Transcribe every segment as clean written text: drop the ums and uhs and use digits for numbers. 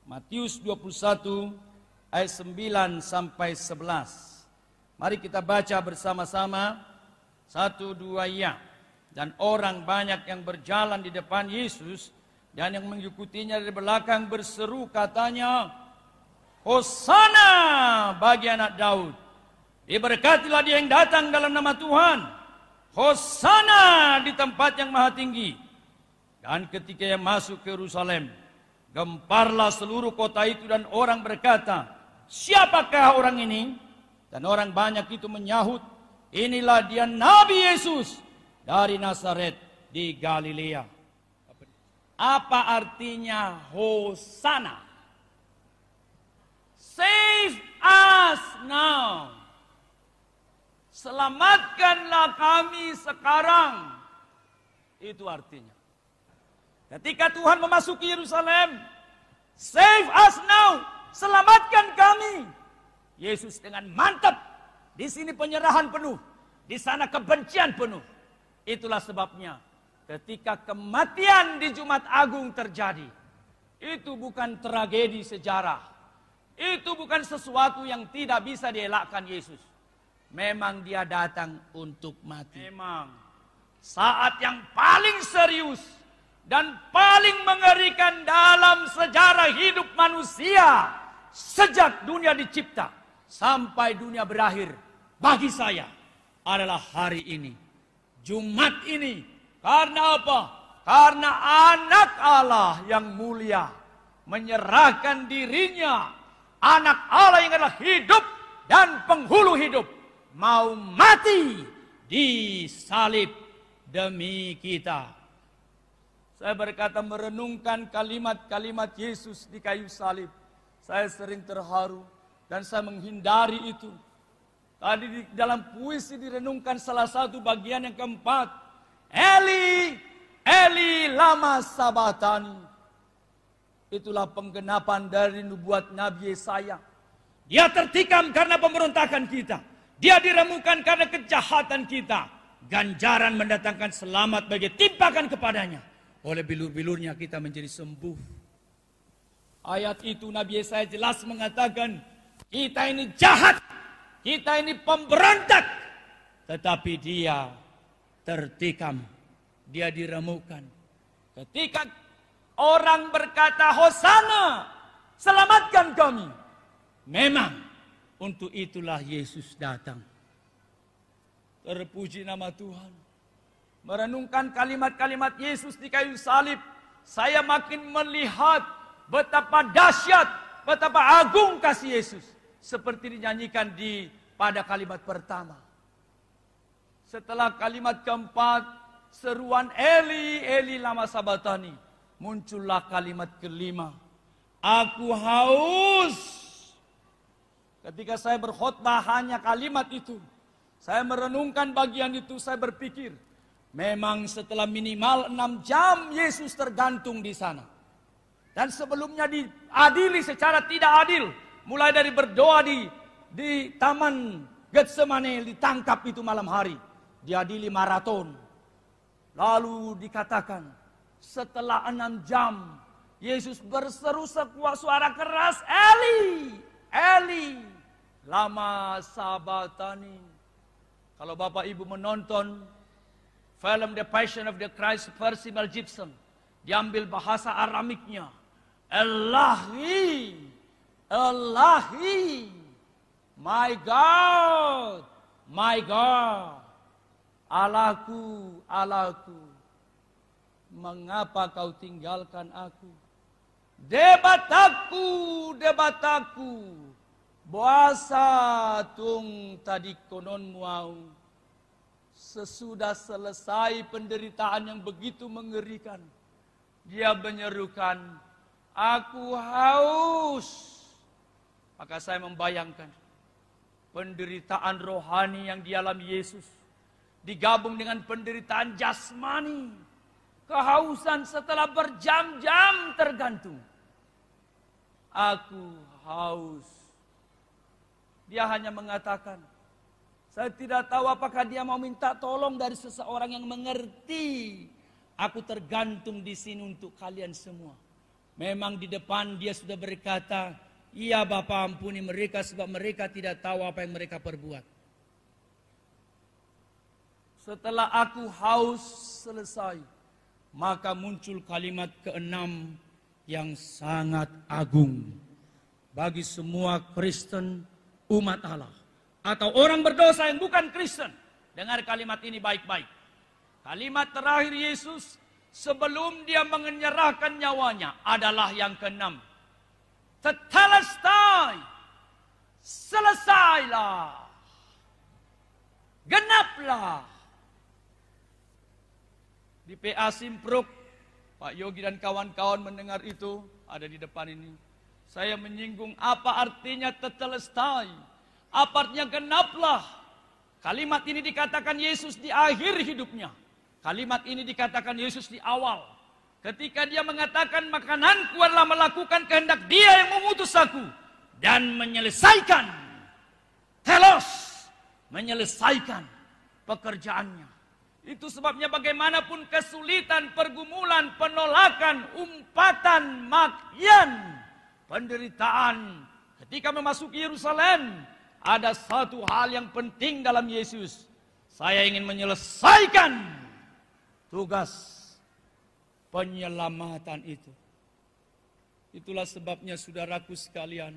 Matius 21 ayat 9 sampai 11. Mari kita baca bersama-sama. 1, 2, ya. Dan orang banyak yang berjalan di depan Yesus dan yang mengikutinya dari belakang berseru katanya, Hosana bagi anak Daud. Diberkatilah dia yang datang dalam nama Tuhan. Hosana di tempat yang maha tinggi. Dan ketika ia masuk ke Yerusalem, gemparlah seluruh kota itu dan orang berkata, siapakah orang ini? Dan orang banyak itu menyahut, inilah dia Nabi Yesus dari Nazaret di Galilea. Apa artinya Hosana? Save us now. Selamatkanlah kami sekarang. Itu artinya. Ketika Tuhan memasuki Yerusalem, save us now, selamatkan kami. Yesus dengan mantap, di sini penyerahan penuh, di sana kebencian penuh. Itulah sebabnya ketika kematian di Jumat Agung terjadi, itu bukan tragedi sejarah. Itu bukan sesuatu yang tidak bisa dielakkan Yesus. Memang dia datang untuk mati. Memang saat yang paling serius dan paling mengerikan dalam sejarah hidup manusia sejak dunia dicipta sampai dunia berakhir, bagi saya adalah hari ini, Jumat ini. Karena apa? Karena anak Allah yang mulia menyerahkan dirinya, anak Allah yang adalah hidup dan penghulu hidup, mau mati di salib demi kita. Saya berkata merenungkan kalimat-kalimat Yesus di kayu salib, saya sering terharu dan saya menghindari itu. Tadi di dalam puisi direnungkan salah satu bagian yang keempat, Eli, Eli lama sabachthani. Itulah penggenapan dari nubuat Nabi Yesaya. Dia tertikam karena pemberontakan kita. Dia diremukan karena kejahatan kita. Ganjaran mendatangkan selamat bagi timpakan kepadanya. Oleh bilur-bilurnya kita menjadi sembuh. Ayat itu Nabi Yesaya jelas mengatakan, kita ini jahat, kita ini pemberontak. Tetapi dia tertikam, dia diremukan. Ketika orang berkata, Hosana, selamatkan kami. Memang untuk itulah Yesus datang. Terpuji nama Tuhan. Merenungkan kalimat-kalimat Yesus di kayu salib, saya makin melihat betapa dahsyat, betapa agung kasih Yesus. Seperti dinyanyikan pada kalimat pertama. Setelah kalimat keempat, seruan Eli, Eli lama sabachthani, muncullah kalimat kelima, aku haus. Ketika saya berkhotbah hanya kalimat itu, saya merenungkan bagian itu, saya berpikir, memang setelah minimal 6 jam Yesus tergantung di sana. Dan sebelumnya diadili secara tidak adil. Mulai dari berdoa di Taman Getsemane, ditangkap itu malam hari. Diadili maraton. Lalu dikatakan, setelah 6 jam, Yesus berseru sekuat suara keras, Eli, Eli, lama sabachthani. Kalau Bapak Ibu menonton film The Passion of the Christ versi Mel Gibson, diambil bahasa Aramiknya, Elahi, Elahi, my God, my God, Allahku, Allahku, mengapa kau tinggalkan aku? Debataku, debataku, boasa tung tadi konon mau. Sesudah selesai penderitaan yang begitu mengerikan, dia menyerukan, aku haus. Maka saya membayangkan penderitaan rohani yang dialami Yesus digabung dengan penderitaan jasmani, kehausan setelah berjam-jam tergantung. Aku haus. Dia hanya mengatakan, saya tidak tahu apakah dia mau minta tolong dari seseorang yang mengerti. Aku tergantung di sini untuk kalian semua. Memang di depan dia sudah berkata, "Ya Bapa, ampuni mereka sebab mereka tidak tahu apa yang mereka perbuat." Setelah aku haus selesai, maka muncul kalimat keenam yang sangat agung bagi semua Kristen umat Allah atau orang berdosa yang bukan Kristen. Dengar kalimat ini baik-baik. Kalimat terakhir Yesus sebelum dia menyerahkan nyawanya adalah yang keenam. Tetelestai, selesailah, genaplah. Di PA Simpruk, Pak Yogi dan kawan-kawan mendengar itu, ada di depan ini. Saya menyinggung apa artinya tetelestai, apa artinya genaplah. Kalimat ini dikatakan Yesus di akhir hidupnya. Kalimat ini dikatakan Yesus di awal. Ketika dia mengatakan makananku adalah melakukan kehendak dia yang mengutus aku. Dan menyelesaikan. Telos. Menyelesaikan pekerjaannya. Itu sebabnya bagaimanapun kesulitan, pergumulan, penolakan, umpatan, makian, penderitaan. Ketika memasuki Yerusalem, ada satu hal yang penting dalam Yesus. Saya ingin menyelesaikan tugas penyelamatan itu. Itulah sebabnya saudaraku sekalian,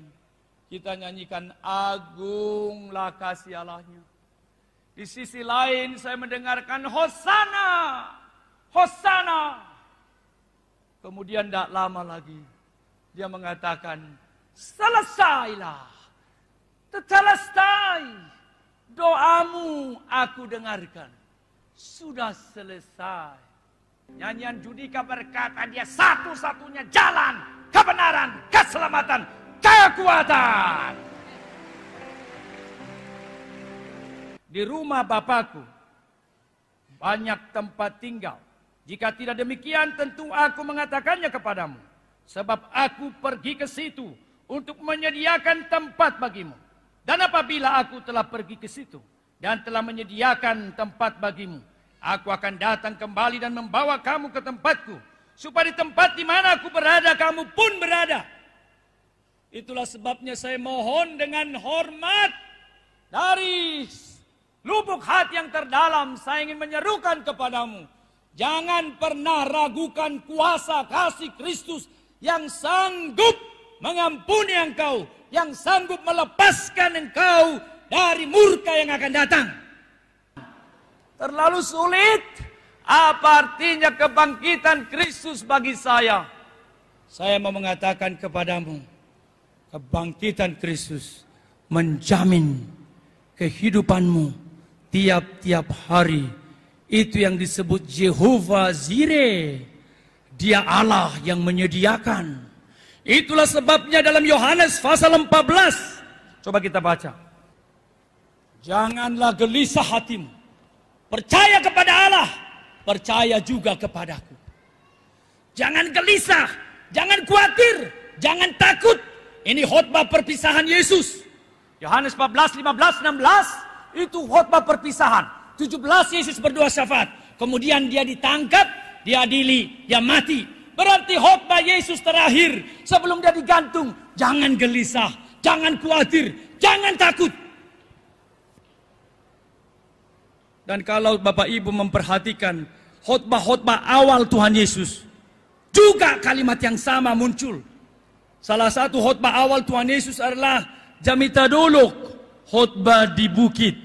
kita nyanyikan agunglah kasih Allahnya. Di sisi lain saya mendengarkan Hosana, Hosana. Kemudian tidak lama lagi dia mengatakan selesailah, tetelestai, doamu aku dengarkan. Sudah selesai. Nyanyian Judika berkata dia satu-satunya jalan, kebenaran, keselamatan, kekuatan. Di rumah Bapakku banyak tempat tinggal. Jika tidak demikian tentu aku mengatakannya kepadamu. Sebab aku pergi ke situ untuk menyediakan tempat bagimu. Dan apabila aku telah pergi ke situ dan telah menyediakan tempat bagimu, aku akan datang kembali dan membawa kamu ke tempatku. Supaya di tempat di mana aku berada, kamu pun berada. Itulah sebabnya saya mohon dengan hormat dari lubuk hati yang terdalam, saya ingin menyerukan kepadamu. Jangan pernah ragukan kuasa kasih Kristus yang sanggup mengampuni engkau, yang sanggup melepaskan engkau dari murka yang akan datang. Terlalu sulit? Apa artinya kebangkitan Kristus bagi saya? Saya mau mengatakan kepadamu, kebangkitan Kristus menjamin kehidupanmu tiap-tiap hari. Itu yang disebut Jehovah Jireh. Dia Allah yang menyediakan. Itulah sebabnya dalam Yohanes pasal 14. Coba kita baca. Janganlah gelisah hatimu. Percaya kepada Allah. Percaya juga kepadaku. Jangan gelisah. Jangan khawatir. Jangan takut. Ini khotbah perpisahan Yesus. Yohanes 14, 15, 16. Itu khotbah perpisahan. 17 Yesus berdoa syafaat. Kemudian dia ditangkap, diadili, dia mati. Berarti khotbah Yesus terakhir sebelum dia digantung. Jangan gelisah, jangan khawatir, jangan takut. Dan kalau Bapak Ibu memperhatikan khotbah-khotbah awal Tuhan Yesus, juga kalimat yang sama muncul. Salah satu khotbah awal Tuhan Yesus adalah Jamitadolok, khotbah di bukit.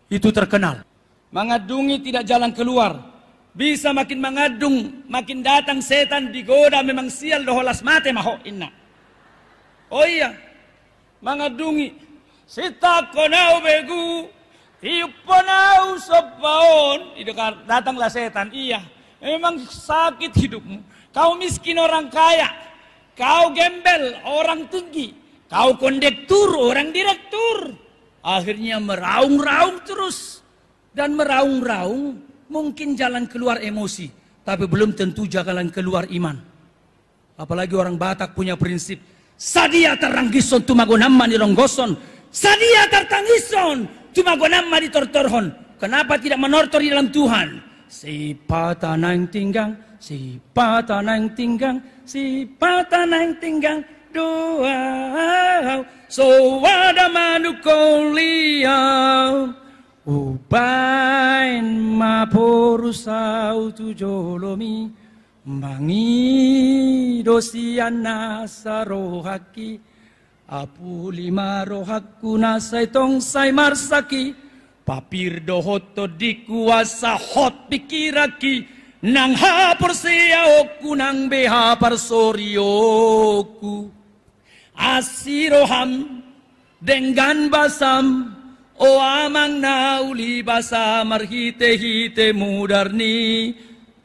Itu terkenal. Mengadungi tidak jalan keluar. Bisa makin mengadung, makin datang setan digoda, memang sial doholas mate maho inna. Oh iya, mengadungi. Sita konau begu, tiuponau sopaon. Itu datanglah setan. Iya, memang sakit hidupmu. Kau miskin orang kaya, kau gembel orang tinggi, kau kondektur orang direktur. Akhirnya meraung-raung terus. Dan meraung-raung mungkin jalan keluar emosi. Tapi belum tentu jalan keluar iman. Apalagi orang Batak punya prinsip. Sadia terranggison tumagonamma di ronggoson. Sadia tertangison tumagonamma di tortorhon. Kenapa tidak menortor di dalam Tuhan? Sipata nang tinggang, si patanang tinggang doa so wada manukong liyaw upain maporusau tujolomi mangi dosian nasa rohaki apu lima rohaku nasa itong say marsaki papir dohoto di kuasa hot pikiraki nang hapor siyaoku nang behapar sorioku asiroham dengan basam o amang nauli basa marhite-hite mudarni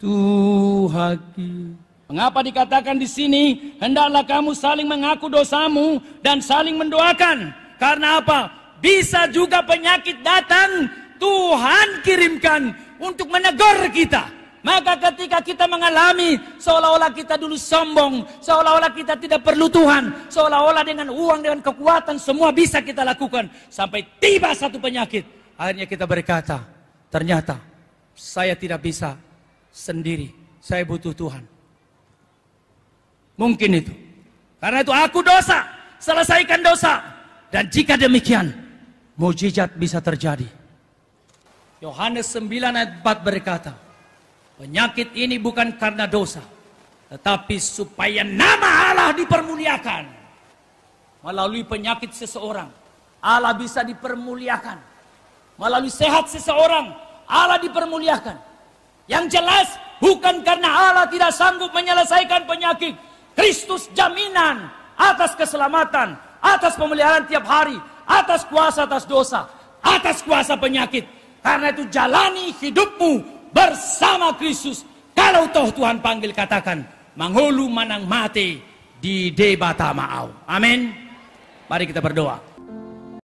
tuhaki. Mengapa dikatakan di sini hendaklah kamu saling mengaku dosamu dan saling mendoakan? Karena apa? Bisa juga penyakit datang, Tuhan kirimkan untuk menegur kita. Maka ketika kita mengalami seolah-olah kita dulu sombong, seolah-olah kita tidak perlu Tuhan, seolah-olah dengan uang, dengan kekuatan semua bisa kita lakukan. Sampai tiba satu penyakit, akhirnya kita berkata, ternyata saya tidak bisa sendiri, saya butuh Tuhan. Mungkin itu. Karena itu aku dosa, selesaikan dosa. Dan jika demikian, mujizat bisa terjadi. Yohanes 9 ayat 4 berkata, penyakit ini bukan karena dosa, tetapi supaya nama Allah dipermuliakan. Melalui penyakit seseorang, Allah bisa dipermuliakan. Melalui sehat seseorang, Allah dipermuliakan. Yang jelas, bukan karena Allah tidak sanggup menyelesaikan penyakit. Kristus jaminan atas keselamatan, atas pemeliharaan tiap hari, atas kuasa atas dosa, atas kuasa penyakit. Karena itu jalani hidupmu bersama Kristus. Kalau toh Tuhan panggil, katakan, manghulu manang mate di debata maau. Amin. Mari kita berdoa.